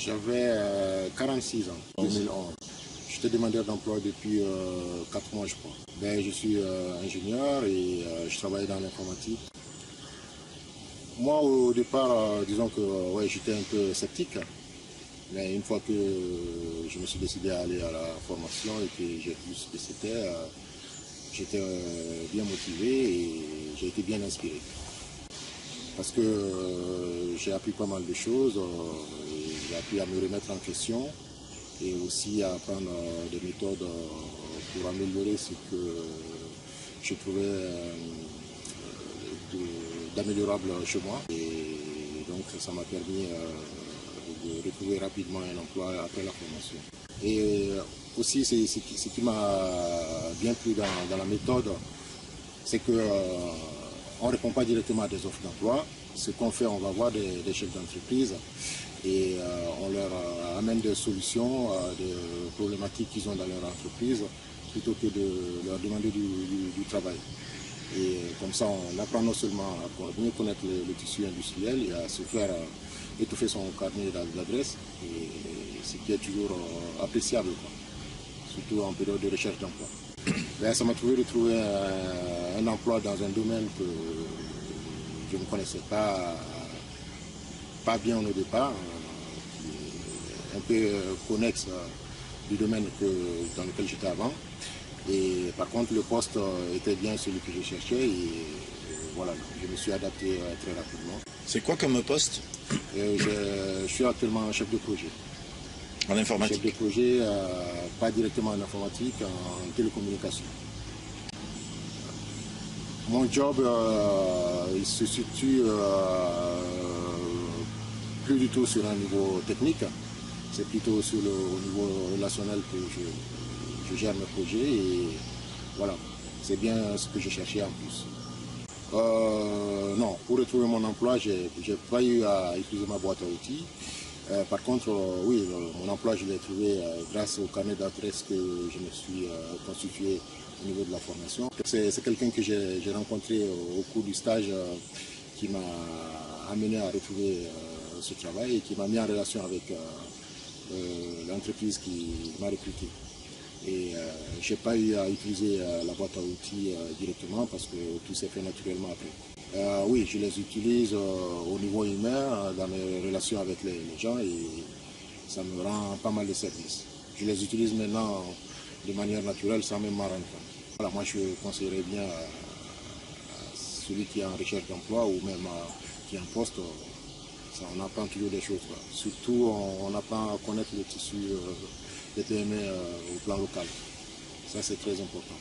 J'avais 46 ans, en 2011. J'étais demandeur d'emploi depuis 4 mois, je crois. Ben, je suis ingénieur et je travaille dans l'informatique. Moi, au départ, disons que ouais, j'étais un peu sceptique. Mais une fois que je me suis décidé à aller à la formation et que j'ai vu ce que c'était, j'étais bien motivé et j'ai été bien inspiré. Parce que j'ai appris pas mal de choses, j'ai appris à me remettre en question et aussi à apprendre des méthodes pour améliorer ce que je trouvais d'améliorable chez moi. Et donc ça m'a permis de retrouver rapidement un emploi après la formation. Et aussi ce qui m'a bien plu dans la méthode, c'est qu'on ne répond pas directement à des offres d'emploi. Ce qu'on fait, on va voir des chefs d'entreprise et on leur amène des solutions, des problématiques qu'ils ont dans leur entreprise, plutôt que de leur demander du travail. Et comme ça, on apprend non seulement à mieux connaître le tissu industriel et à se faire étouffer son carnet d'adresse, ce qui est toujours appréciable, quoi, surtout en période de recherche d'emploi. Ben, ça m'a trouvé de trouver un emploi dans un domaine que je ne connaissais pas bien au départ, un peu connexe du domaine dans lequel j'étais avant. Et par contre, le poste était bien celui que je cherchais et voilà, je me suis adapté très rapidement. C'est quoi comme poste? Je suis actuellement chef de projet. En informatique? Chef de projet, pas directement en informatique, en télécommunication. Mon job, il se situe plus du tout sur un niveau technique, c'est plutôt au niveau relationnel que je gère mes projets et voilà, c'est bien ce que je cherchais en plus. Non, pour retrouver mon emploi, j'ai pas eu à utiliser ma boîte à outils. Par contre, oui, mon emploi, je l'ai trouvé grâce au carnet d'adresse que je me suis constitué au niveau de la formation. C'est quelqu'un que j'ai rencontré au cours du stage qui m'a amené à retrouver ce travail et qui m'a mis en relation avec l'entreprise qui m'a recruté. Et je n'ai pas eu à utiliser la boîte à outils directement parce que tout s'est fait naturellement après. Oui, je les utilise au niveau humain, dans mes relations avec les gens et ça me rend pas mal de services. Je les utilise maintenant de manière naturelle sans même m'en rendre compte. Voilà, moi je conseillerais bien à celui qui est en recherche d'emploi ou même qui est en poste, on apprend toujours des choses. Quoi. Surtout on apprend à connaître le tissu des PME au plan local. Ça c'est très important.